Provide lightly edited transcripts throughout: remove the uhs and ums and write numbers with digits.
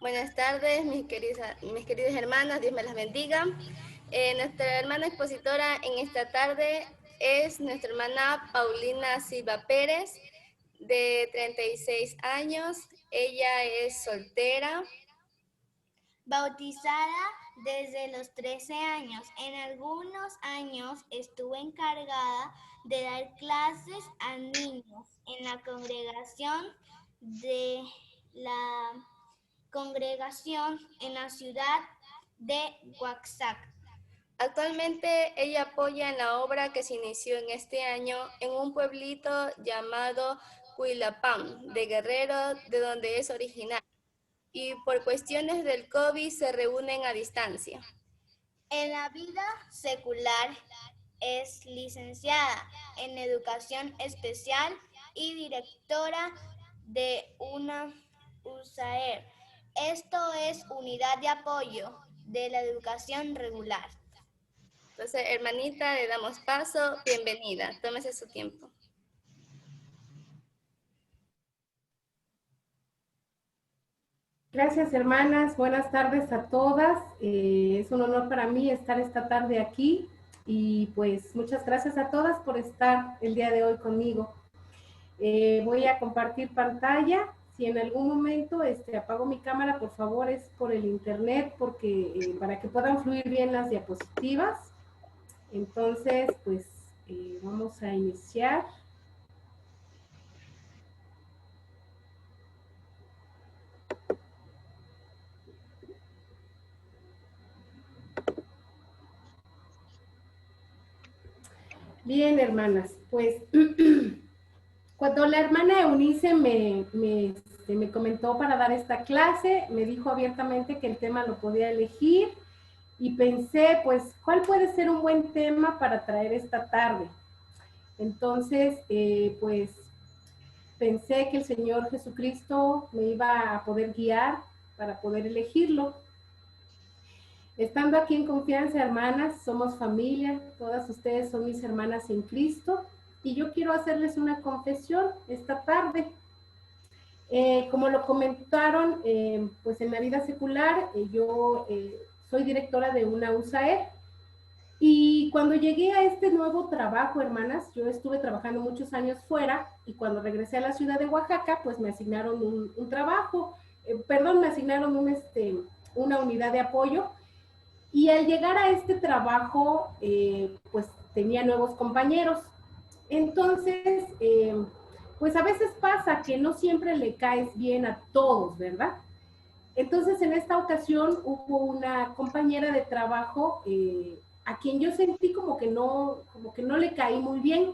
Buenas tardes, mis queridas hermanas, Dios me las bendiga. Nuestra hermana expositora en esta tarde es nuestra hermana Paulina Silva Pérez, de 36 años. Ella es soltera. Bautizada desde los 13 años. En algunos años estuvo encargada de dar clases a niños en la congregación en la ciudad de Oaxaca. Actualmente ella apoya en la obra que se inició en este año en un pueblito llamado Cuilapam, de Guerrero, de donde es originaria, y por cuestiones del COVID se reúnen a distancia. En la vida secular es licenciada en Educación Especial y directora de una USAER. Esto es Unidad de Apoyo de la Educación Regular. Entonces, hermanita, le damos paso. Bienvenida. Tómese su tiempo. Gracias, hermanas. Buenas tardes a todas. Es un honor para mí estar esta tarde aquí y pues muchas gracias a todas por estar el día de hoy conmigo. Voy a compartir pantalla. Si en algún momento apago mi cámara, por favor, es por el internet, porque para que puedan fluir bien las diapositivas. Entonces, pues vamos a iniciar. Bien, hermanas, pues cuando la hermana Eunice me comentó para dar esta clase, me dijo abiertamente que el tema lo podía elegir y pensé, pues, ¿cuál puede ser un buen tema para traer esta tarde? Entonces, pues, pensé que el Señor Jesucristo me iba a poder guiar para poder elegirlo. Estando aquí en confianza, hermanas, somos familia, todas ustedes son mis hermanas en Cristo, y yo quiero hacerles una confesión esta tarde. Como lo comentaron, pues en la vida secular, yo soy directora de una USAER, y cuando llegué a este nuevo trabajo, hermanas, yo estuve trabajando muchos años fuera, y cuando regresé a la ciudad de Oaxaca, pues me asignaron un trabajo, me asignaron una unidad de apoyo. Y al llegar a este trabajo, pues tenía nuevos compañeros. Entonces, pues a veces pasa que no siempre le caes bien a todos, ¿verdad? Entonces, en esta ocasión hubo una compañera de trabajo a quien yo sentí como que no le caí muy bien.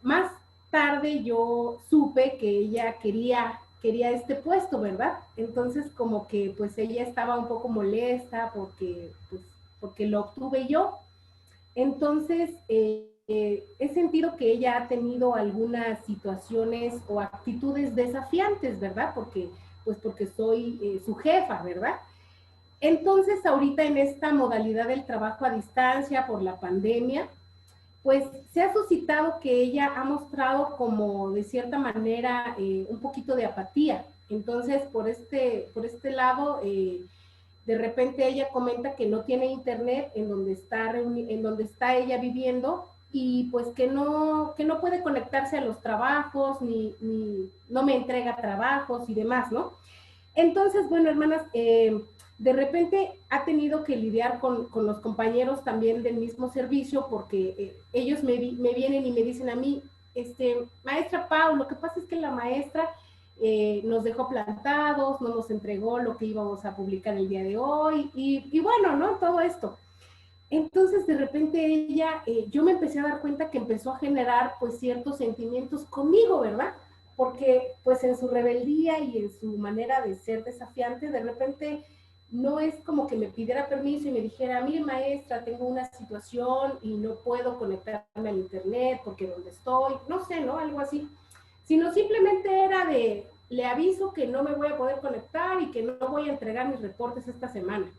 Más tarde yo supe que ella quería este puesto, ¿verdad? Entonces como que pues ella estaba un poco molesta porque lo obtuve yo. Entonces he sentido que ella ha tenido algunas situaciones o actitudes desafiantes, ¿verdad? Porque soy su jefa, ¿verdad? Entonces ahorita en esta modalidad del trabajo a distancia por la pandemia, pues se ha suscitado que ella ha mostrado como de cierta manera un poquito de apatía. Entonces, por este lado, de repente ella comenta que no tiene internet en donde está ella viviendo, y pues que no puede conectarse a los trabajos, ni no me entrega trabajos y demás, ¿no? Entonces, bueno, hermanas, de repente ha tenido que lidiar con los compañeros también del mismo servicio, porque ellos me vienen y me dicen a mí, maestra Pau, lo que pasa es que la maestra nos dejó plantados, no nos entregó lo que íbamos a publicar el día de hoy, y bueno, ¿no? Todo esto. Entonces, de repente ella, yo me empecé a dar cuenta que empezó a generar pues ciertos sentimientos conmigo, ¿verdad? Porque pues en su rebeldía y en su manera de ser desafiante, de repente no es como que me pidiera permiso y me dijera, mire maestra, tengo una situación y no puedo conectarme al internet porque donde estoy, no sé, ¿no? Algo así. Sino simplemente era de, le aviso que no me voy a poder conectar y que no voy a entregar mis reportes esta semana.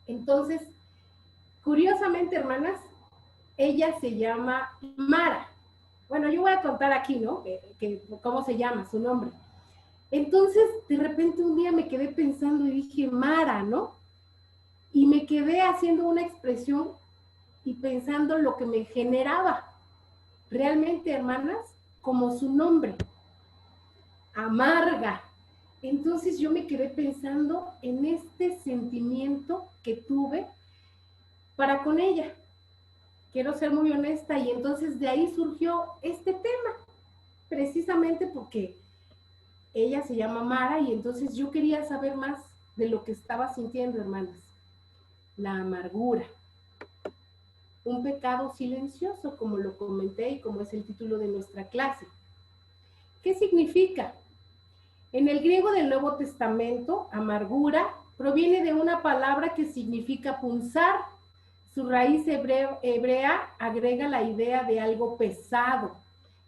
Entonces, curiosamente, hermanas, ella se llama Mara. Bueno, yo voy a contar aquí, ¿no? Cómo se llama, su nombre. Entonces, de repente un día me quedé pensando y dije, Mara, ¿no? Y me quedé haciendo una expresión y pensando lo que me generaba realmente, hermanas, como su nombre, amarga. Entonces yo me quedé pensando en este sentimiento que tuve para con ella. Quiero ser muy honesta y entonces de ahí surgió este tema, precisamente porque ella se llama Mara y entonces yo quería saber más de lo que estaba sintiendo, hermanas. La amargura, un pecado silencioso, como lo comenté y como es el título de nuestra clase. ¿Qué significa? En el griego del Nuevo Testamento, amargura proviene de una palabra que significa punzar. Su raíz hebrea agrega la idea de algo pesado.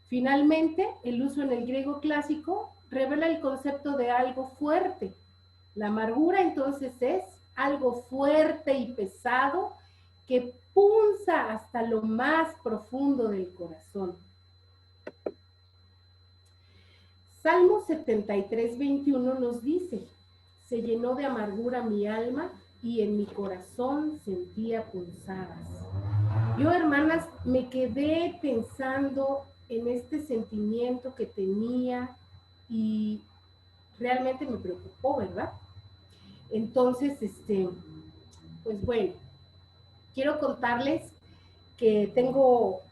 Finalmente, el uso en el griego clásico revela el concepto de algo fuerte. La amargura entonces es algo fuerte y pesado que punza hasta lo más profundo del corazón. Salmo 73, 21 nos dice, se llenó de amargura mi alma y en mi corazón sentía punzadas. Yo, hermanas, me quedé pensando en este sentimiento que tenía y realmente me preocupó, ¿verdad? Entonces, pues bueno, quiero contarles que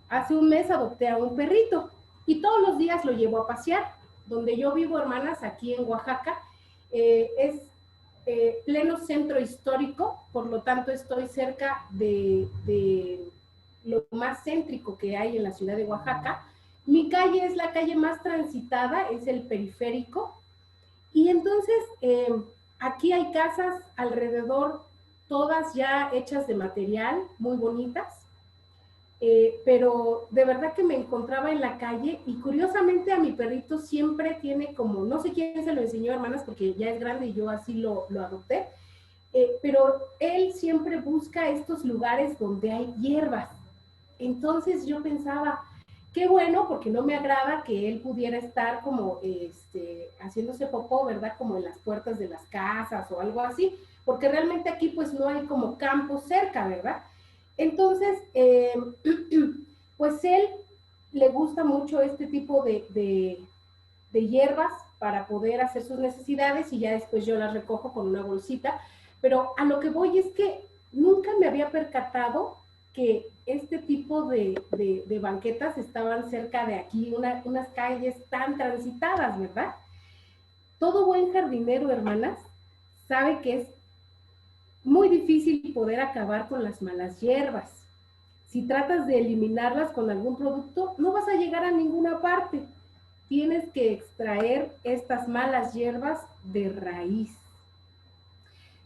hace un mes adopté a un perrito y todos los días lo llevo a pasear. Donde yo vivo, hermanas, aquí en Oaxaca, es pleno centro histórico, por lo tanto estoy cerca de lo más céntrico que hay en la ciudad de Oaxaca. Mi calle es la calle más transitada, es el periférico, y entonces aquí hay casas alrededor, todas ya hechas de material, muy bonitas, pero de verdad que me encontraba en la calle y curiosamente a mi perrito siempre tiene como, no sé quién se lo enseñó, hermanas, porque ya es grande y yo así lo adopté, pero él siempre busca estos lugares donde hay hierbas. Entonces yo pensaba, qué bueno, porque no me agrada que él pudiera estar como haciéndose popó, ¿verdad? Como en las puertas de las casas o algo así, porque realmente aquí pues no hay como campo cerca, ¿verdad? Entonces, pues él le gusta mucho este tipo de hierbas para poder hacer sus necesidades y ya después yo las recojo con una bolsita. Pero a lo que voy es que nunca me había percatado que este tipo de banquetas estaban cerca de aquí, unas calles tan transitadas, ¿verdad? Todo buen jardinero, hermanas, sabe que es muy difícil poder acabar con las malas hierbas. Si tratas de eliminarlas con algún producto, no vas a llegar a ninguna parte. Tienes que extraer estas malas hierbas de raíz.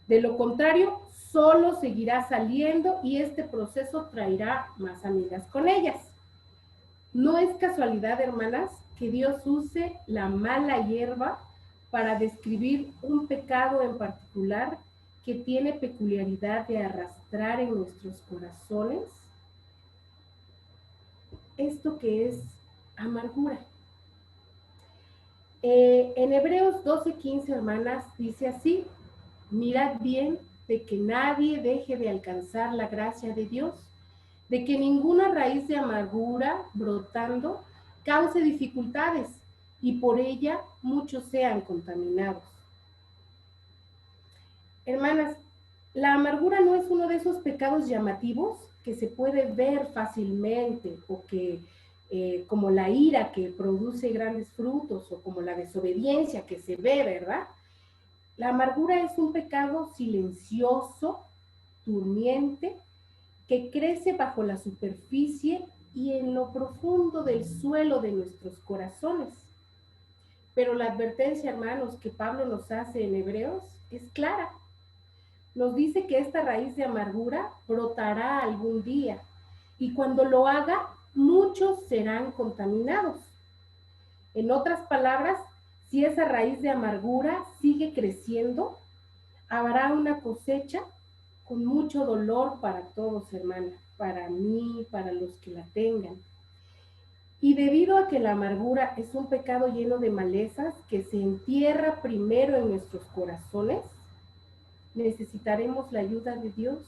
De lo contrario, solo seguirá saliendo y este proceso traerá más amigas con ellas. No es casualidad, hermanas, que Dios use la mala hierba para describir un pecado en particular que tiene peculiaridad de arrastrar en nuestros corazones esto que es amargura. En Hebreos 12:15, hermanas, dice así, mirad bien de que nadie deje de alcanzar la gracia de Dios, de que ninguna raíz de amargura brotando cause dificultades y por ella muchos sean contaminados. Hermanas, la amargura no es uno de esos pecados llamativos que se puede ver fácilmente o que como la ira que produce grandes frutos o como la desobediencia que se ve, ¿verdad? La amargura es un pecado silencioso, durmiente, que crece bajo la superficie y en lo profundo del suelo de nuestros corazones. Pero la advertencia, hermanos, que Pablo nos hace en Hebreos es clara. Nos dice que esta raíz de amargura brotará algún día y cuando lo haga, muchos serán contaminados. En otras palabras, si esa raíz de amargura sigue creciendo, habrá una cosecha con mucho dolor para todos, hermanas, para mí, para los que la tengan. Y debido a que la amargura es un pecado lleno de malezas que se entierra primero en nuestros corazones, necesitaremos la ayuda de Dios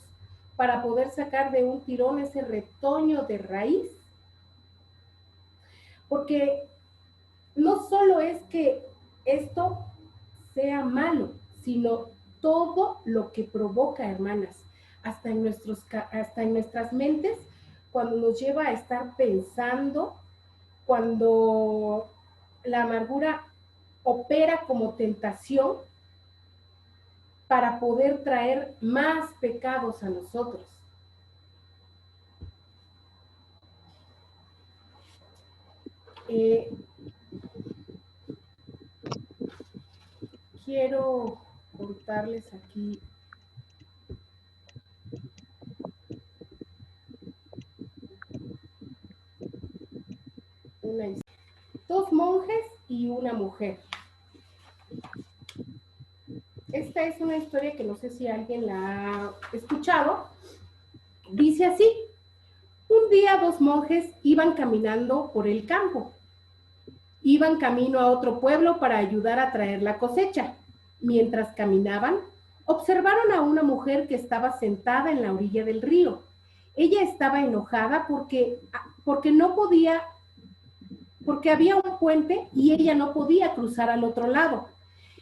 para poder sacar de un tirón ese retoño de raíz. Porque no solo es que esto sea malo, sino todo lo que provoca, hermanas, hasta en nuestras mentes, cuando nos lleva a estar pensando, cuando la amargura opera como tentación para poder traer más pecados a nosotros. Quiero contarles aquí una historia. 2 monjes y una mujer. Esta es una historia que no sé si alguien la ha escuchado. Dice así: un día 2 monjes iban caminando por el campo. Iban camino a otro pueblo para ayudar a traer la cosecha. Mientras caminaban, observaron a una mujer que estaba sentada en la orilla del río. Ella estaba enojada porque había un puente y ella no podía cruzar al otro lado.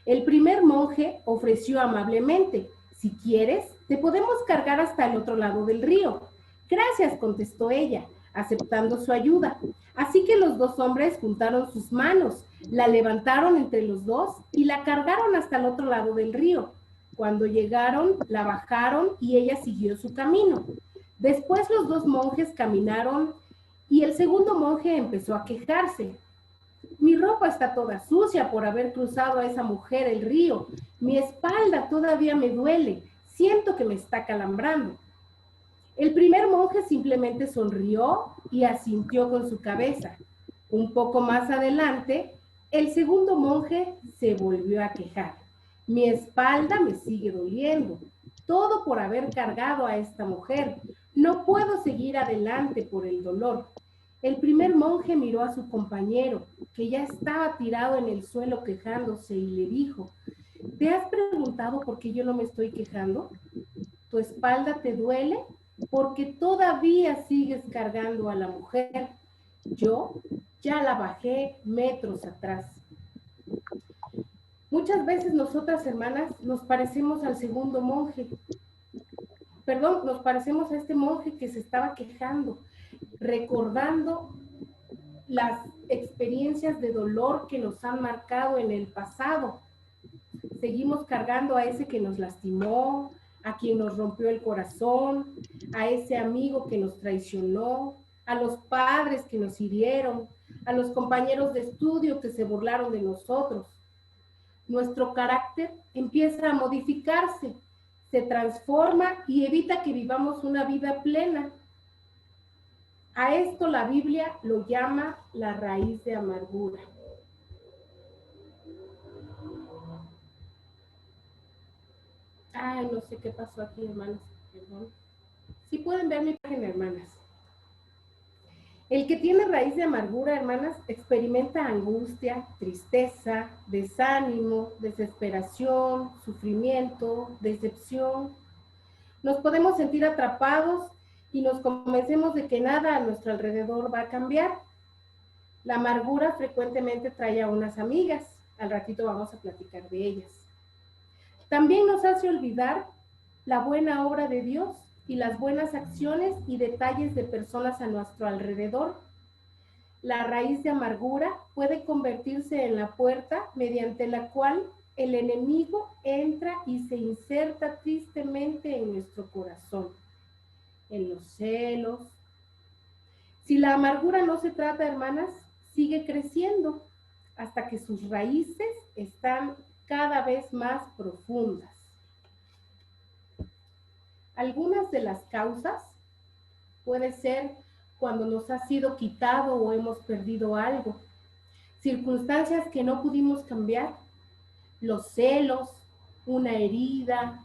El primer monje ofreció amablemente: si quieres, te podemos cargar hasta el otro lado del río. Gracias, contestó ella, aceptando su ayuda. Así que los 2 hombres juntaron sus manos, la levantaron entre los dos y la cargaron hasta el otro lado del río. Cuando llegaron, la bajaron y ella siguió su camino. Después los 2 monjes caminaron y el segundo monje empezó a quejarse. Mi ropa está toda sucia por haber cruzado a esa mujer el río. Mi espalda todavía me duele. Siento que me está calambrando. El primer monje simplemente sonrió y asintió con su cabeza. Un poco más adelante, el segundo monje se volvió a quejar. Mi espalda me sigue doliendo. Todo por haber cargado a esta mujer. No puedo seguir adelante por el dolor. El primer monje miró a su compañero, que ya estaba tirado en el suelo quejándose, y le dijo: ¿te has preguntado por qué yo no me estoy quejando? ¿Tu espalda te duele? Porque todavía sigues cargando a la mujer. Yo ya la bajé metros atrás. Muchas veces nosotras, hermanas, nos parecemos al segundo monje. Nos parecemos a este monje que se estaba quejando, recordando las experiencias de dolor que nos han marcado en el pasado. Seguimos cargando a ese que nos lastimó, a quien nos rompió el corazón, a ese amigo que nos traicionó, a los padres que nos hirieron, a los compañeros de estudio que se burlaron de nosotros. Nuestro carácter empieza a modificarse, se transforma y evita que vivamos una vida plena. A esto la Biblia lo llama la raíz de amargura. Ay, no sé qué pasó aquí, hermanas. Perdón. Sí pueden ver mi página, hermanas. El que tiene raíz de amargura, hermanas, experimenta angustia, tristeza, desánimo, desesperación, sufrimiento, decepción. Nos podemos sentir atrapados y nos convencemos de que nada a nuestro alrededor va a cambiar. La amargura frecuentemente trae a unas amigas. Al ratito vamos a platicar de ellas. También nos hace olvidar la buena obra de Dios y las buenas acciones y detalles de personas a nuestro alrededor. La raíz de amargura puede convertirse en la puerta mediante la cual el enemigo entra y se inserta tristemente en nuestro corazón, en los celos. Si la amargura no se trata, hermanas, sigue creciendo hasta que sus raíces están cada vez más profundas. Algunas de las causas puede ser cuando nos ha sido quitado o hemos perdido algo, circunstancias que no pudimos cambiar, los celos, una herida,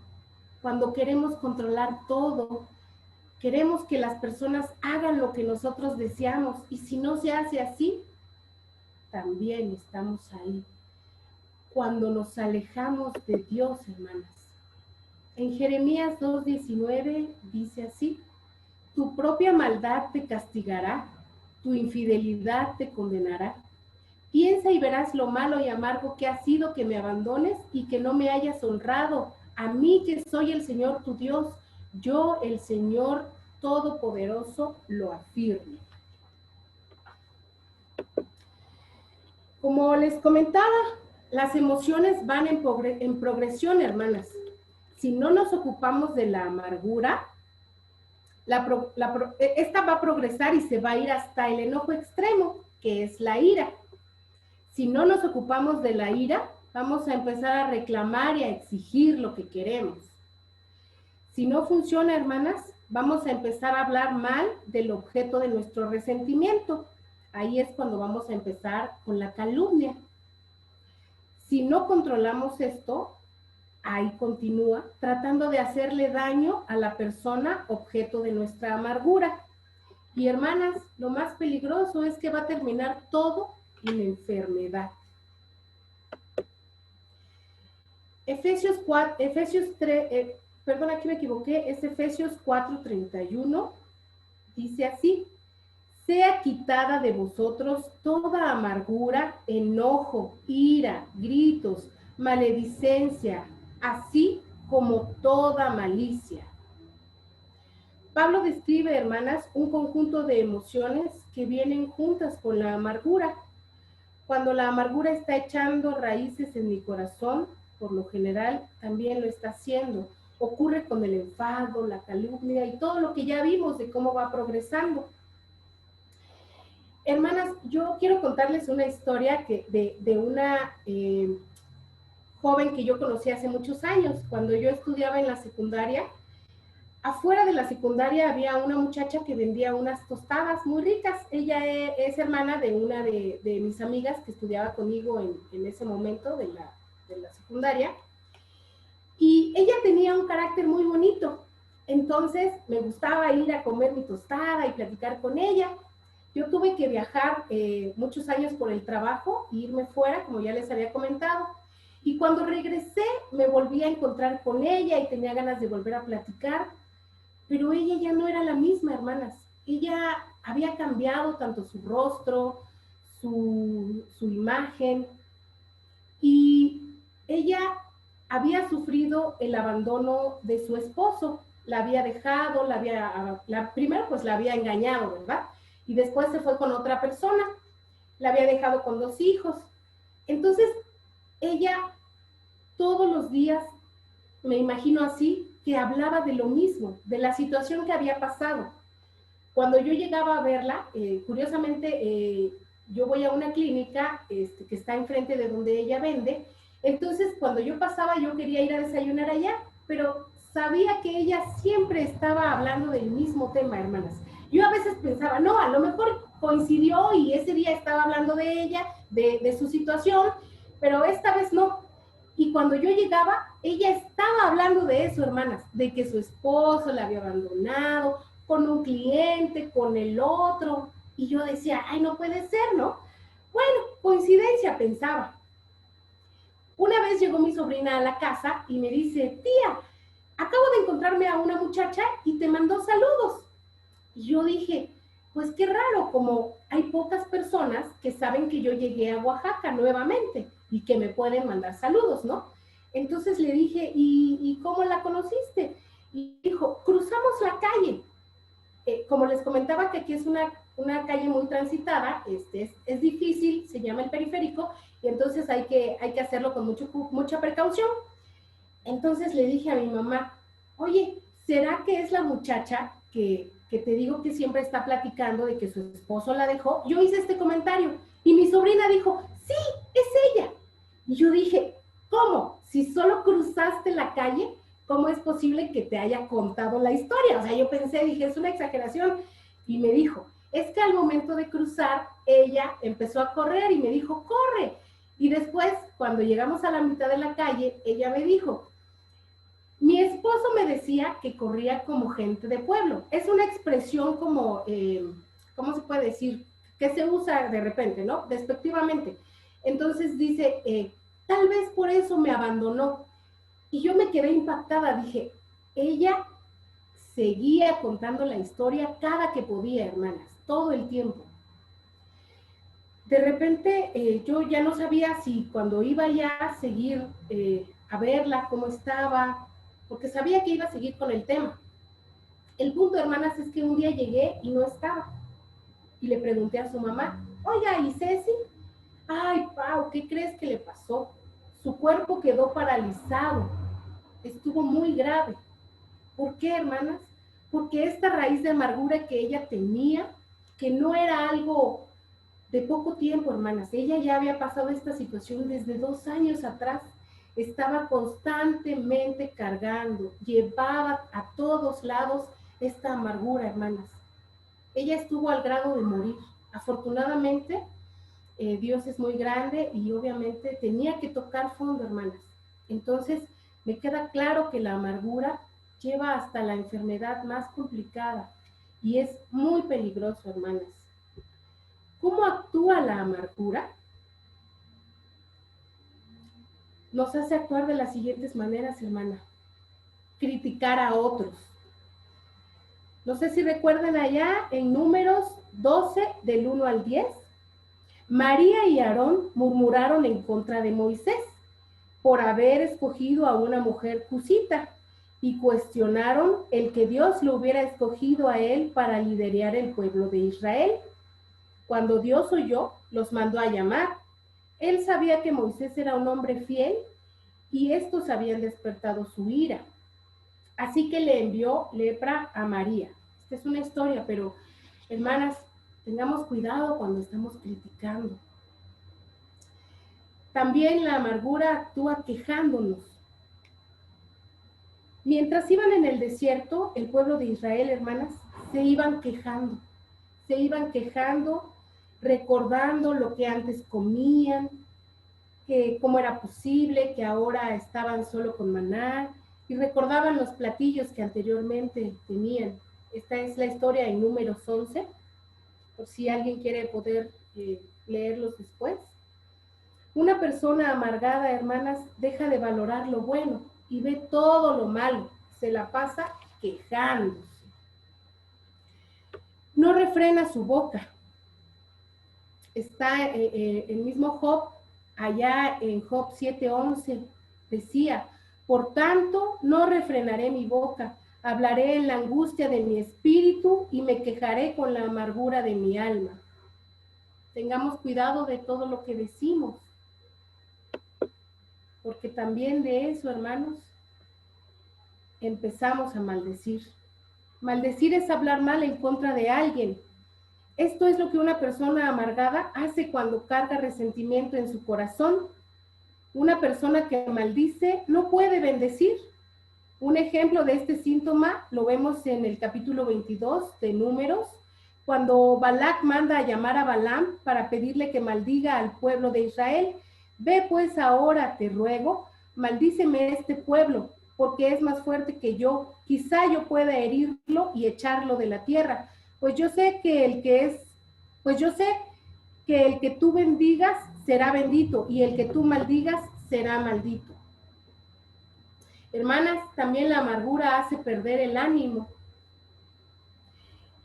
cuando queremos controlar todo, Queremos que las personas hagan lo que nosotros deseamos, y si no se hace así, también estamos ahí. Cuando nos alejamos de Dios, hermanas. En Jeremías 2:19 dice así: tu propia maldad te castigará, tu infidelidad te condenará. Piensa y verás lo malo y amargo que ha sido que me abandones y que no me hayas honrado, a mí que soy el Señor tu Dios. Yo, el Señor Todopoderoso, lo afirmo. Como les comentaba, las emociones van en progresión, hermanas. Si no nos ocupamos de la amargura, esta va a progresar y se va a ir hasta el enojo extremo, que es la ira. Si no nos ocupamos de la ira, vamos a empezar a reclamar y a exigir lo que queremos. Si no funciona, hermanas, vamos a empezar a hablar mal del objeto de nuestro resentimiento. Ahí es cuando vamos a empezar con la calumnia. Si no controlamos esto, ahí continúa tratando de hacerle daño a la persona objeto de nuestra amargura. Y hermanas, lo más peligroso es que va a terminar todo en enfermedad. Efesios 3, perdón, aquí me equivoqué, es Efesios 4:31, dice así: sea quitada de vosotros toda amargura, enojo, ira, gritos, maledicencia, así como toda malicia. Pablo describe, hermanas, un conjunto de emociones que vienen juntas con la amargura. Cuando la amargura está echando raíces en mi corazón, por lo general también lo está haciendo. Ocurre con el enfado, la calumnia y todo lo que ya vimos de cómo va progresando. Hermanas, yo quiero contarles una historia de una joven que yo conocí hace muchos años. Cuando yo estudiaba en la secundaria, afuera de la secundaria había una muchacha que vendía unas tostadas muy ricas. Ella es hermana de una de mis amigas que estudiaba conmigo en ese momento de la secundaria. Y ella tenía un carácter muy bonito. Entonces me gustaba ir a comer mi tostada y platicar con ella. Yo tuve que viajar muchos años por el trabajo e irme fuera, como ya les había comentado. Y cuando regresé me volví a encontrar con ella y tenía ganas de volver a platicar. Pero ella ya no era la misma, hermanas. Ella había cambiado tanto su rostro, su imagen, y ella había sufrido el abandono de su esposo. La había dejado, primero pues la había engañado, ¿verdad? Y después se fue con otra persona. La había dejado con 2 hijos. Entonces, ella todos los días, me imagino así, que hablaba de lo mismo, de la situación que había pasado. Cuando yo llegaba a verla, curiosamente, yo voy a una clínica que está enfrente de donde ella vende. Entonces, cuando yo pasaba, yo quería ir a desayunar allá, pero sabía que ella siempre estaba hablando del mismo tema, hermanas. Yo a veces pensaba, no, a lo mejor coincidió y ese día estaba hablando de ella, de su situación, pero esta vez no. Y cuando yo llegaba, ella estaba hablando de eso, hermanas, de que su esposo la había abandonado, con un cliente, con el otro. Y yo decía, ay, no puede ser, ¿no? Bueno, coincidencia, pensaba. Una vez llegó mi sobrina a la casa y me dice, tía, acabo de encontrarme a una muchacha y te mandó saludos. Y yo dije, pues qué raro, como hay pocas personas que saben que yo llegué a Oaxaca nuevamente y que me pueden mandar saludos, ¿no? Entonces le dije, ¿y cómo la conociste? Y dijo, cruzamos la calle. Como les comentaba que aquí es una calle muy transitada, es difícil, se llama el periférico, y entonces hay que hacerlo con mucha precaución. Entonces le dije a mi mamá, oye, ¿será que es la muchacha que te digo que siempre está platicando de que su esposo la dejó? Yo hice este comentario y mi sobrina dijo, sí, es ella. Y yo dije, ¿cómo? Si solo cruzaste la calle, ¿cómo es posible que te haya contado la historia? O sea, yo pensé, dije, es una exageración. Y me dijo, es que al momento de cruzar, ella empezó a correr y me dijo, corre. Y después, cuando llegamos a la mitad de la calle, ella me dijo, Mi esposo me decía que corría como gente de pueblo. Es una expresión como, ¿cómo se puede decir? Que se usa de repente, ¿no? Despectivamente. Entonces dice, tal vez por eso me abandonó. Y yo me quedé impactada. Dije, ella seguía contando la historia cada que podía, hermanas, todo el tiempo. De repente yo ya no sabía si cuando iba ya a seguir a verla, cómo estaba, porque sabía que iba a seguir con el tema. El punto, hermanas, es que un día llegué y no estaba. Y le pregunté a su mamá, oiga, ¿y Ceci? Ay, Pau, ¿qué crees que le pasó? Su cuerpo quedó paralizado, estuvo muy grave. ¿Por qué, hermanas? Porque esta raíz de amargura que ella tenía, que no era algo de poco tiempo, hermanas. Ella ya había pasado esta situación desde 2 años atrás. Estaba constantemente cargando, llevaba a todos lados esta amargura, hermanas. Ella estuvo al grado de morir. Afortunadamente, Dios es muy grande y obviamente tenía que tocar fondo, hermanas. Entonces, me queda claro que la amargura lleva hasta la enfermedad más complicada y es muy peligroso, hermanas. ¿Cómo actúa la amargura? Nos hace actuar de las siguientes maneras, hermana. Criticar a otros. No sé si recuerdan allá en Números 12, del 1 al 10. María y Aarón murmuraron en contra de Moisés por haber escogido a una mujer cusita y cuestionaron el que Dios lo hubiera escogido a él para liderar el pueblo de Israel. Cuando Dios oyó, los mandó a llamar. Él sabía que Moisés era un hombre fiel y estos habían despertado su ira. Así que le envió lepra a María. Esta es una historia, pero hermanas, tengamos cuidado cuando estamos criticando. También la amargura actúa quejándonos. Mientras iban en el desierto, el pueblo de Israel, hermanas, se iban quejando, recordando lo que antes comían, que cómo era posible que ahora estaban solo con maná, y recordaban los platillos que anteriormente tenían. Esta es la historia en Números 11, por si alguien quiere poder leerlos después. Una persona amargada, hermanas, deja de valorar lo bueno y ve todo lo malo, se la pasa quejándose. No refrena su boca. Está el mismo Job, allá en Job 7:11, decía, por tanto, no refrenaré mi boca, hablaré en la angustia de mi espíritu y me quejaré con la amargura de mi alma. Tengamos cuidado de todo lo que decimos, porque también de eso, hermanos, empezamos a maldecir. Maldecir es hablar mal en contra de alguien. Esto es lo que una persona amargada hace cuando carga resentimiento en su corazón. Una persona que maldice no puede bendecir. Un ejemplo de este síntoma lo vemos en el capítulo 22 de Números, cuando Balac manda a llamar a Balaam para pedirle que maldiga al pueblo de Israel. Ve pues ahora, te ruego, maldíceme este pueblo, porque es más fuerte que yo. Quizá yo pueda herirlo y echarlo de la tierra. Pues yo sé que el que tú bendigas será bendito y el que tú maldigas será maldito. Hermanas, también la amargura hace perder el ánimo.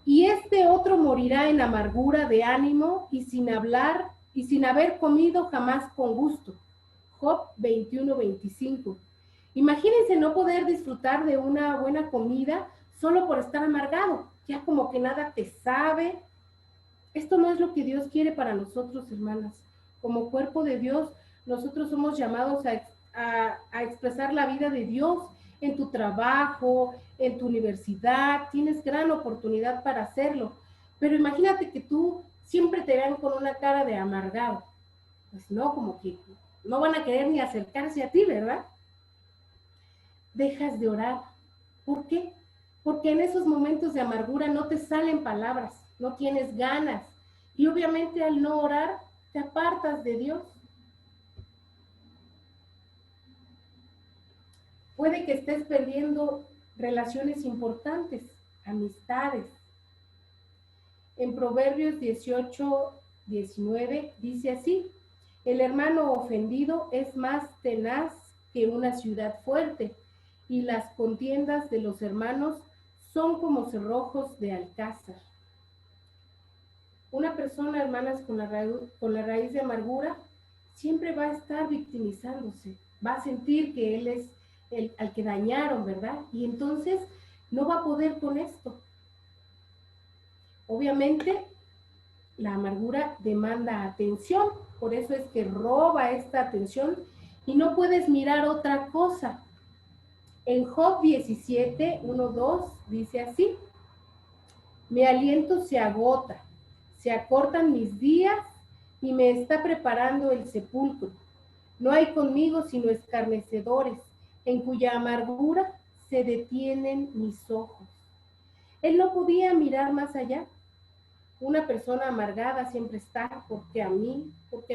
Y este otro morirá en amargura de ánimo y sin hablar y sin haber comido jamás con gusto. Job 21:25. Imagínense no poder disfrutar de una buena comida solo por estar amargado, ya como que nada te sabe. Esto no es lo que Dios quiere para nosotros, hermanas. Como cuerpo de Dios, nosotros somos llamados a expresar la vida de Dios en tu trabajo, en tu universidad. Tienes gran oportunidad para hacerlo. Pero imagínate que tú siempre te vean con una cara de amargado. Pues no, como que no van a querer ni acercarse a ti, ¿verdad? Dejas de orar. ¿Por qué? Porque en esos momentos de amargura no te salen palabras, no tienes ganas. Y obviamente al no orar, te apartas de Dios. Puede que estés perdiendo relaciones importantes, amistades. En Proverbios 18:19 dice así: el hermano ofendido es más tenaz que una ciudad fuerte, y las contiendas de los hermanos son como cerrojos de alcázar. Una persona, hermanas, con la raíz de amargura, siempre va a estar victimizándose, va a sentir que él es al que dañaron, ¿verdad? Y entonces no va a poder con esto. Obviamente, la amargura demanda atención, por eso es que roba esta atención y no puedes mirar otra cosa. En Job 17, 1, 2 dice así: mi aliento se agota, se acortan mis días y me está preparando el sepulcro. No hay conmigo sino escarnecedores, en cuya amargura se detienen mis ojos. Él no podía mirar más allá. Una persona amargada siempre está, porque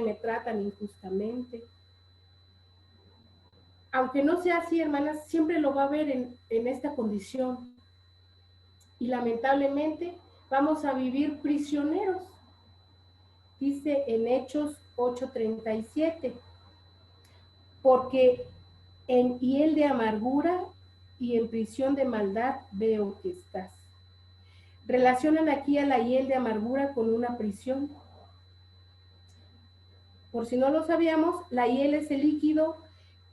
me tratan injustamente. Aunque no sea así, hermanas, siempre lo va a ver en esta condición. Y lamentablemente vamos a vivir prisioneros. Dice en Hechos 8:37, porque en hiel de amargura y en prisión de maldad veo que estás. Relacionan aquí a la hiel de amargura con una prisión. Por si no lo sabíamos, la hiel es el líquido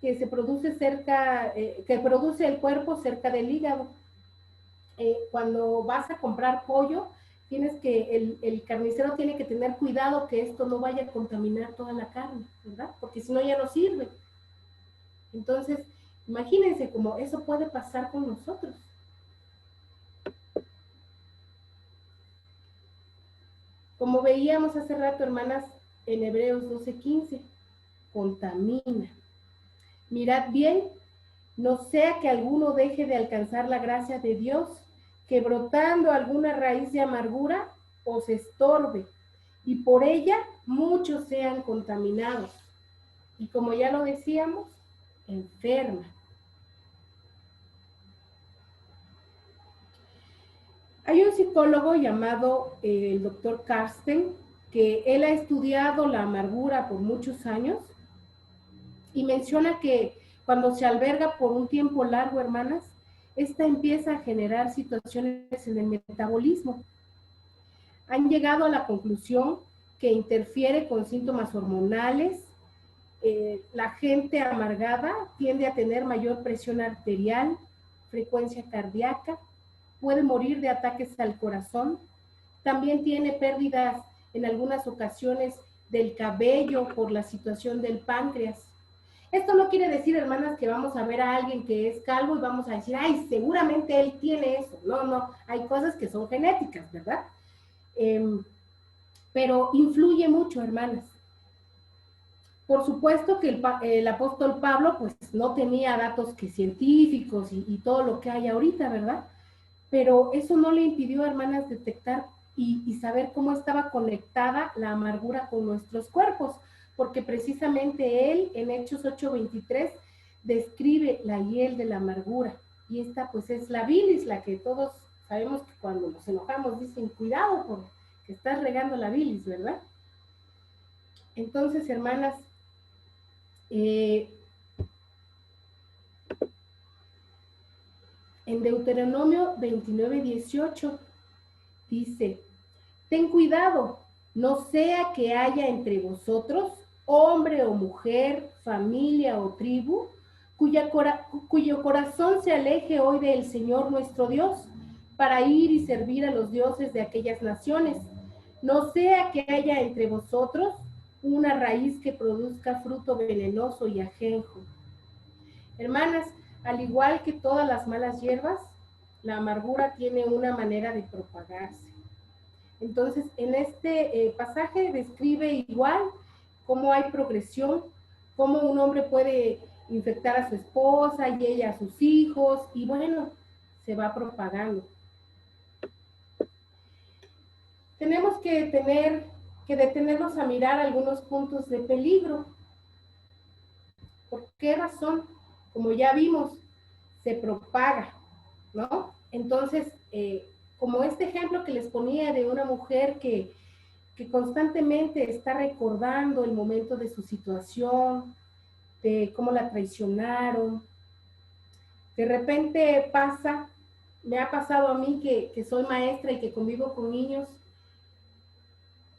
que se produce que produce el cuerpo cerca del hígado. Cuando vas a comprar pollo, el carnicero tiene que tener cuidado que esto no vaya a contaminar toda la carne, ¿verdad? Porque si no ya no sirve. Entonces, imagínense cómo eso puede pasar con nosotros. Como veíamos hace rato, hermanas, en Hebreos 12:15, contamina. Mirad bien, no sea que alguno deje de alcanzar la gracia de Dios, que brotando alguna raíz de amargura os estorbe, y por ella muchos sean contaminados. Y como ya lo decíamos, enferma. Hay un psicólogo llamado el doctor Carsten, que él ha estudiado la amargura por muchos años y menciona que cuando se alberga por un tiempo largo, hermanas, esta empieza a generar situaciones en el metabolismo. Han llegado a la conclusión que interfiere con síntomas hormonales. La gente amargada tiende a tener mayor presión arterial, frecuencia cardíaca, puede morir de ataques al corazón, también tiene pérdidas en algunas ocasiones del cabello por la situación del páncreas. Esto no quiere decir, hermanas, que vamos a ver a alguien que es calvo y vamos a decir, ay, seguramente él tiene eso. No, hay cosas que son genéticas, ¿verdad? Pero influye mucho, hermanas. Por supuesto que el apóstol Pablo, pues, no tenía datos que científicos y todo lo que hay ahorita, ¿verdad? Pero eso no le impidió, hermanas, detectar y saber cómo estaba conectada la amargura con nuestros cuerpos, porque precisamente él en Hechos 8:23 describe la hiel de la amargura, y esta pues es la bilis, la que todos sabemos que cuando nos enojamos dicen, cuidado porque estás regando la bilis, ¿verdad? Entonces, hermanas, en Deuteronomio 29:18 dice, ten cuidado, no sea que haya entre vosotros hombre o mujer, familia o tribu, cuyo corazón se aleje hoy del Señor nuestro Dios, para ir y servir a los dioses de aquellas naciones. No sea que haya entre vosotros una raíz que produzca fruto venenoso y ajenjo. Hermanas, al igual que todas las malas hierbas, la amargura tiene una manera de propagarse. Entonces, en este pasaje describe igual cómo hay progresión, cómo un hombre puede infectar a su esposa y ella a sus hijos, y bueno, se va propagando. Tenemos que detenernos a mirar algunos puntos de peligro. ¿Por qué razón? Como ya vimos, se propaga, ¿no? Entonces, como este ejemplo que les ponía de una mujer que constantemente está recordando el momento de su situación, de cómo la traicionaron, de repente pasa, me ha pasado a mí que soy maestra y que convivo con niños,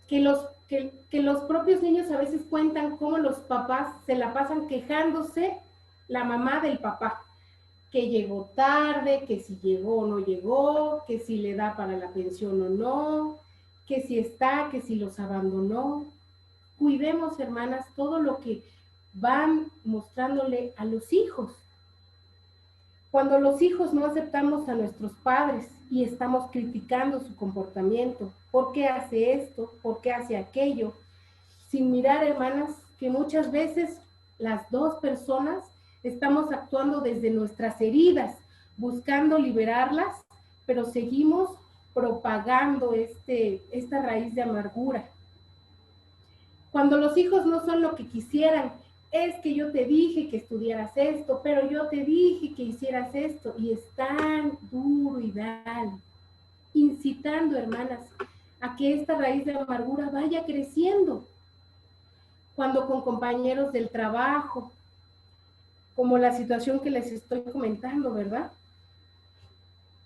que los propios niños a veces cuentan cómo los papás se la pasan quejándose, la mamá del papá, que llegó tarde, que si llegó o no llegó, que si le da para la pensión o no, que si está, que si los abandonó. Cuidemos, hermanas, todo lo que van mostrándole a los hijos. Cuando los hijos no aceptamos a nuestros padres y estamos criticando su comportamiento, ¿por qué hace esto? ¿Por qué hace aquello? Sin mirar, hermanas, que muchas veces las dos personas estamos actuando desde nuestras heridas, buscando liberarlas, pero seguimos propagando esta raíz de amargura. Cuando los hijos no son lo que quisieran, es que yo te dije que estudiaras esto, pero yo te dije que hicieras esto, y es tan duro y dale, incitando, hermanas, a que esta raíz de amargura vaya creciendo. Cuando con compañeros del trabajo, como la situación que les estoy comentando, ¿verdad?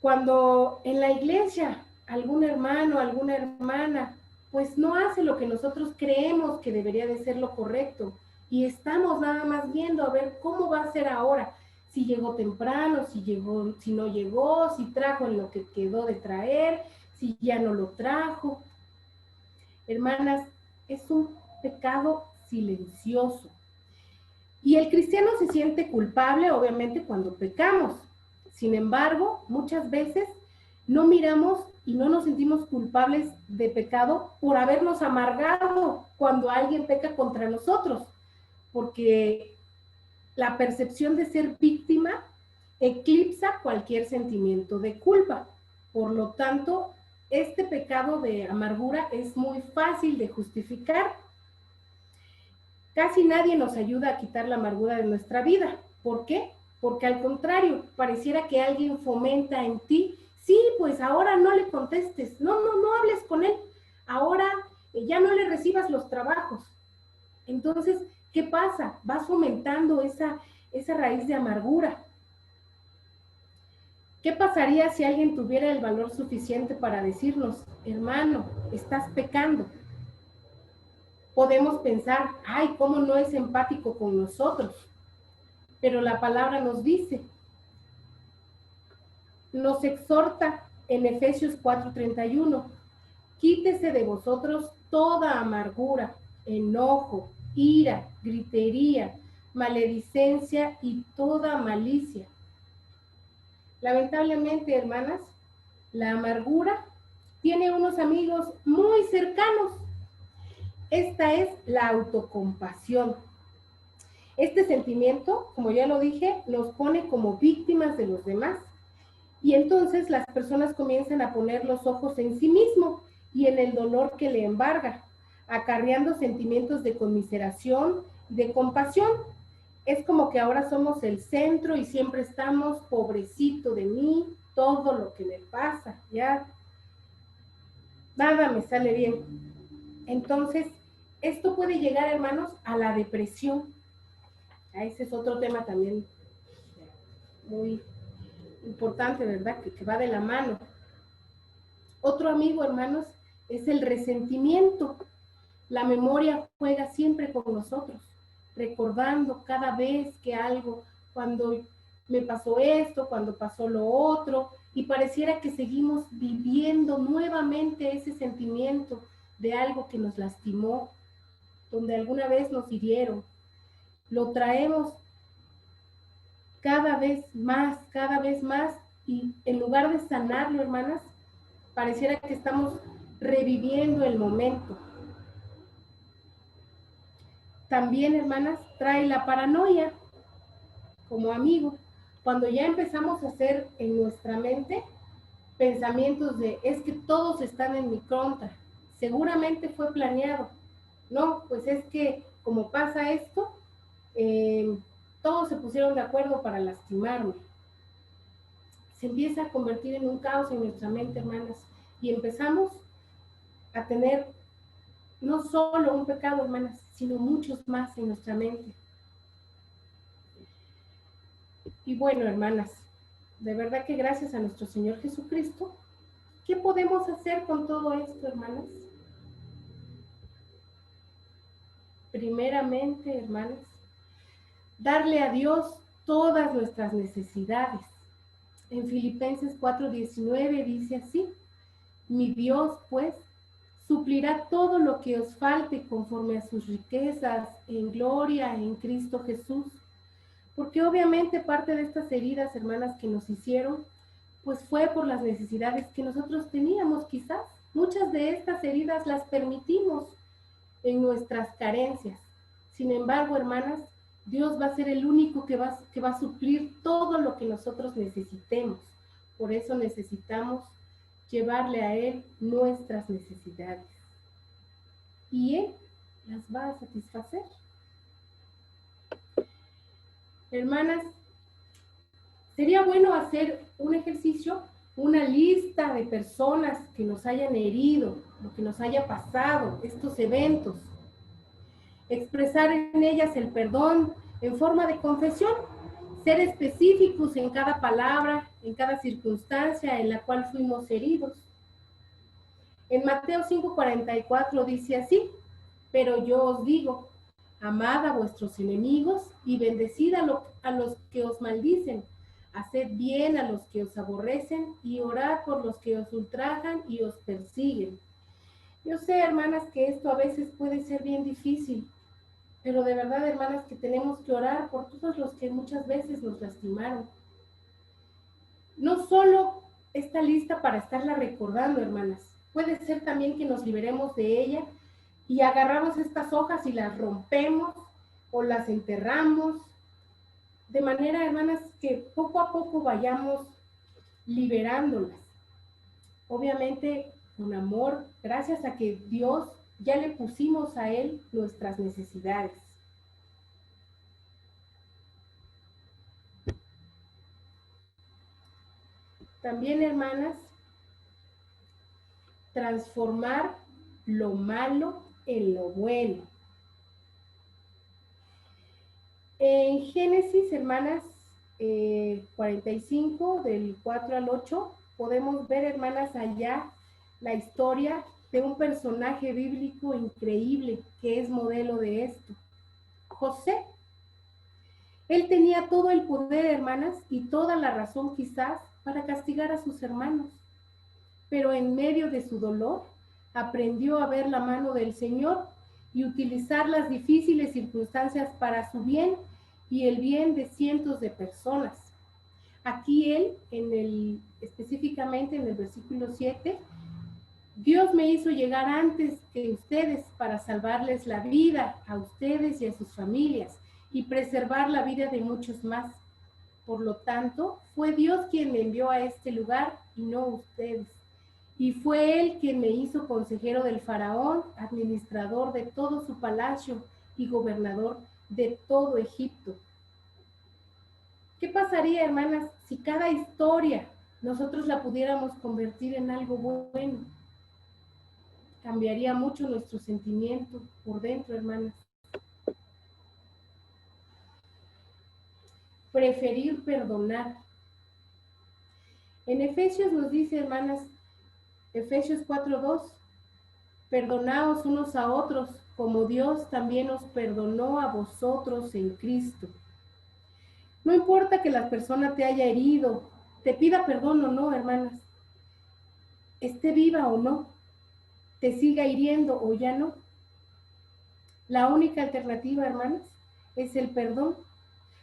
Cuando en la iglesia algún hermano, alguna hermana, pues no hace lo que nosotros creemos que debería de ser lo correcto, y estamos nada más viendo a ver cómo va a ser ahora, si llegó temprano, si no llegó, si trajo en lo que quedó de traer, si ya no lo trajo. Hermanas, es un pecado silencioso. Y el cristiano se siente culpable, obviamente, cuando pecamos. Sin embargo, muchas veces no miramos y no nos sentimos culpables de pecado por habernos amargado cuando alguien peca contra nosotros, porque la percepción de ser víctima eclipsa cualquier sentimiento de culpa. Por lo tanto, este pecado de amargura es muy fácil de justificar. Casi nadie nos ayuda a quitar la amargura de nuestra vida. ¿Por qué? Porque al contrario, pareciera que alguien fomenta en ti, sí, pues ahora no le contestes, no hables con él, ahora ya no le recibas los trabajos. Entonces, ¿qué pasa? Vas fomentando esa raíz de amargura. ¿Qué pasaría si alguien tuviera el valor suficiente para decirnos, hermano, estás pecando? Podemos pensar, ay, ¿cómo no es empático con nosotros? Pero la palabra nos dice, nos exhorta en Efesios 4:31, quítese de vosotros toda amargura, enojo, ira, gritería, maledicencia y toda malicia. Lamentablemente, hermanas, la amargura tiene unos amigos muy cercanos. Esta es la autocompasión. Este sentimiento, como ya lo dije, nos pone como víctimas de los demás. Y entonces las personas comienzan a poner los ojos en sí mismo y en el dolor que le embarga, acarreando sentimientos de conmiseración y de compasión. Es como que ahora somos el centro y siempre estamos, pobrecito de mí, todo lo que me pasa, ya nada me sale bien. Entonces, esto puede llegar, hermanos, a la depresión. Ese es otro tema también muy importante, ¿verdad? Que va de la mano. Otro amigo, hermanos, es el resentimiento. La memoria juega siempre con nosotros, recordando cada vez que algo, cuando me pasó esto, cuando pasó lo otro, y pareciera que seguimos viviendo nuevamente ese sentimiento de algo que nos lastimó, donde alguna vez nos hirieron. Lo traemos cada vez más, y en lugar de sanarlo, hermanas, pareciera que estamos reviviendo el momento. También, hermanas, trae la paranoia como amigo. Cuando ya empezamos a hacer en nuestra mente pensamientos de, es que todos están en mi contra, seguramente fue planeado. No, pues es que como pasa esto, todos se pusieron de acuerdo para lastimarme. se empieza a convertir en un caos en nuestra mente, hermanas, y empezamos a tener no solo un pecado, hermanas, sino muchos más en nuestra mente. Y bueno, hermanas, de verdad que gracias a nuestro Señor Jesucristo, ¿qué podemos hacer con todo esto, hermanas? Primeramente, hermanas, darle a Dios todas nuestras necesidades. En Filipenses 4:19 dice así: mi Dios, pues, suplirá todo lo que os falte conforme a sus riquezas en gloria en Cristo Jesús. Porque obviamente parte de estas heridas, hermanas, que nos hicieron, pues fue por las necesidades que nosotros teníamos quizás. Muchas de estas heridas las permitimos en nuestras carencias. Sin embargo, hermanas, Dios va a ser el único que va a suplir todo lo que nosotros necesitemos. Por eso necesitamos llevarle a Él nuestras necesidades. Y Él las va a satisfacer. Hermanas, sería bueno hacer un ejercicio, una lista de personas que nos hayan herido, lo que nos haya pasado, estos eventos. Expresar en ellas el perdón en forma de confesión, ser específicos en cada palabra, en cada circunstancia en la cual fuimos heridos. En Mateo 5:44 dice así: pero yo os digo, amad a vuestros enemigos y bendecid a los que os maldicen, haced bien a los que os aborrecen y orad por los que os ultrajan y os persiguen. Yo sé, hermanas, que esto a veces puede ser bien difícil, pero de verdad, hermanas, que tenemos que orar por todos los que muchas veces nos lastimaron. No solo está lista para estarla recordando, hermanas. Puede ser también que nos liberemos de ella y agarramos estas hojas y las rompemos o las enterramos. De manera, hermanas, que poco a poco vayamos liberándolas. Obviamente, con amor, gracias a que Dios ya le pusimos a Él nuestras necesidades. También, hermanas, transformar lo malo en lo bueno. En Génesis, hermanas, 45, del 4 al 8, podemos ver, hermanas, allá la historia de un personaje bíblico increíble que es modelo de esto. José. Él tenía todo el poder, hermanas, y toda la razón quizás para castigar a sus hermanos. Pero en medio de su dolor, aprendió a ver la mano del Señor y utilizar las difíciles circunstancias para su bien y el bien de cientos de personas. Aquí él, específicamente en el versículo 7, Dios me hizo llegar antes que ustedes para salvarles la vida a ustedes y a sus familias y preservar la vida de muchos más. Por lo tanto, fue Dios quien me envió a este lugar y no ustedes. Y fue Él quien me hizo consejero del faraón, administrador de todo su palacio y gobernador de todo Egipto. ¿Qué pasaría, hermanas, si cada historia nosotros la pudiéramos convertir en algo bueno? Cambiaría mucho nuestro sentimiento por dentro, hermanas. Preferir perdonar. En Efesios nos dice, hermanas, Efesios 4:2, perdonaos unos a otros, como Dios también os perdonó a vosotros en Cristo. No importa que la persona te haya herido, te pida perdón o no, hermanas, esté viva o no, te siga hiriendo o ya no. La única alternativa, hermanas, es el perdón.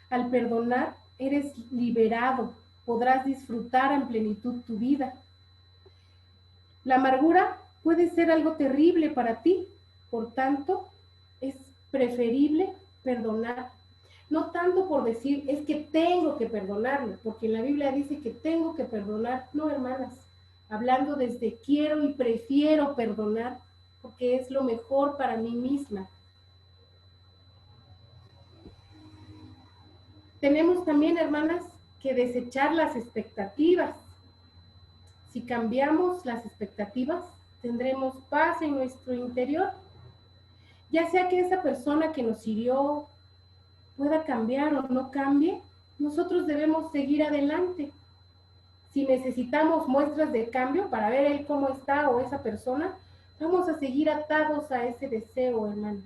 Al perdonar, eres liberado, podrás disfrutar en plenitud tu vida. La amargura puede ser algo terrible para ti, por tanto, es preferible perdonar. No tanto por decir, es que tengo que perdonarlo, porque en la Biblia dice que tengo que perdonar. No, hermanas, hablando desde quiero y prefiero perdonar, porque es lo mejor para mí misma. Tenemos también, hermanas, que desechar las expectativas. Si cambiamos las expectativas, tendremos paz en nuestro interior. Ya sea que esa persona que nos hirió pueda cambiar o no cambie, nosotros debemos seguir adelante. Si necesitamos muestras de cambio para ver él cómo está o esa persona, vamos a seguir atados a ese deseo, hermanas.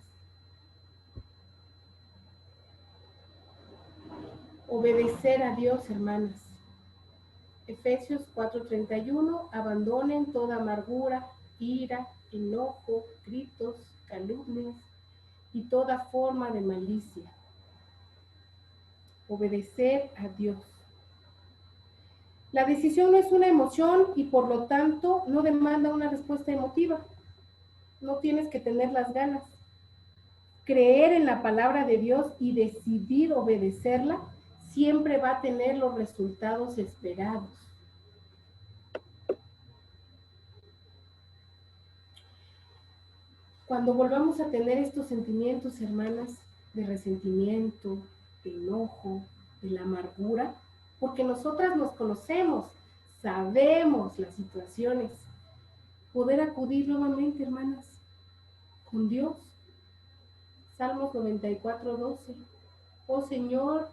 Obedecer a Dios, hermanas. Efesios 4:31, abandonen toda amargura, ira, enojo, gritos, calumnias y toda forma de malicia. Obedecer a Dios. La decisión no es una emoción y por lo tanto no demanda una respuesta emotiva. No tienes que tener las ganas. Creer en la palabra de Dios y decidir obedecerla siempre va a tener los resultados esperados. Cuando volvamos a tener estos sentimientos, hermanas, de resentimiento, de enojo, de la amargura, porque nosotras nos conocemos, sabemos las situaciones, poder acudir nuevamente, hermanas, con Dios. Salmos 94:12. Oh Señor,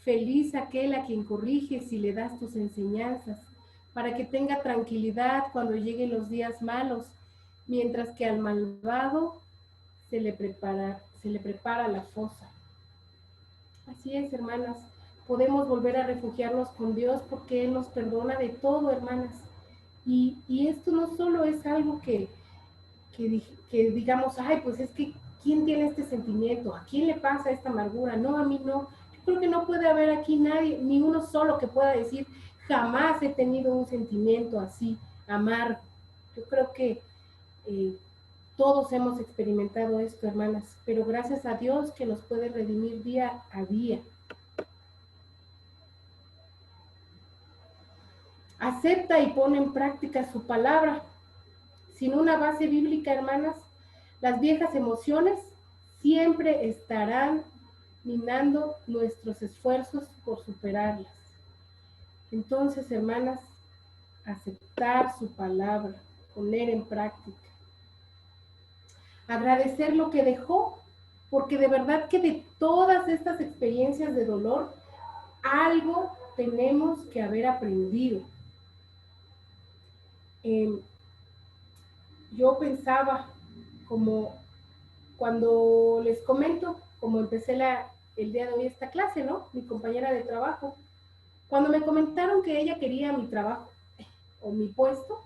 feliz aquel a quien corriges y le das tus enseñanzas, para que tenga tranquilidad cuando lleguen los días malos, mientras que al malvado se le prepara la fosa. Así es, hermanas, podemos volver a refugiarnos con Dios porque Él nos perdona de todo, hermanas. Y esto no solo es algo que digamos, ay, pues es que, ¿quién tiene este sentimiento? ¿A quién le pasa esta amargura? No, a mí no. Yo creo que no puede haber aquí nadie, ni uno solo que pueda decir, jamás he tenido un sentimiento así, amargo. Yo creo que todos hemos experimentado esto, hermanas, pero gracias a Dios que nos puede redimir día a día. Acepta y pone en práctica su palabra. Sin una base bíblica, hermanas, las viejas emociones siempre estarán minando nuestros esfuerzos por superarlas. Entonces, hermanas, aceptar su palabra, poner en práctica. Agradecer lo que dejó, porque de verdad que de todas estas experiencias de dolor, algo tenemos que haber aprendido. Yo pensaba, como cuando les comento, como empecé el día de hoy esta clase, ¿no? Mi compañera de trabajo, cuando me comentaron que ella quería mi trabajo o mi puesto,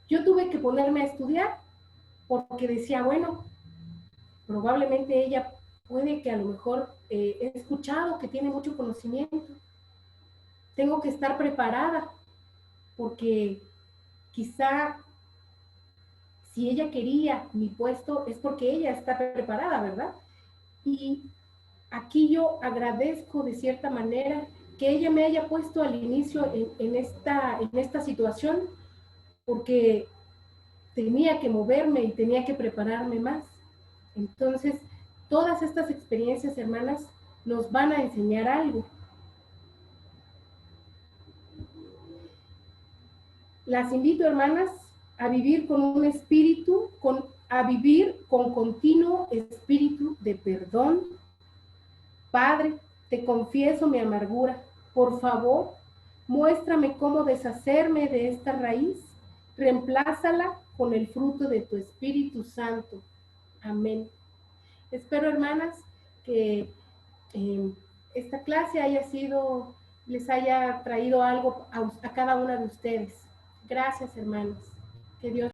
yo tuve que ponerme a estudiar porque decía, bueno, probablemente ella puede que a lo mejor he escuchado que tiene mucho conocimiento. Tengo que estar preparada porque quizá si ella quería mi puesto es porque ella está preparada, ¿verdad? Y aquí yo agradezco de cierta manera que ella me haya puesto al inicio en esta situación, porque tenía que moverme y tenía que prepararme más. Entonces, todas estas experiencias, hermanas, nos van a enseñar algo. Las invito, hermanas, a vivir con un espíritu, a vivir con continuo espíritu de perdón. Padre, te confieso mi amargura. Por favor, muéstrame cómo deshacerme de esta raíz. Reemplázala con el fruto de tu Espíritu Santo. Amén. Espero, hermanas, que esta clase les haya traído algo a cada una de ustedes. Gracias, hermanas. Que Dios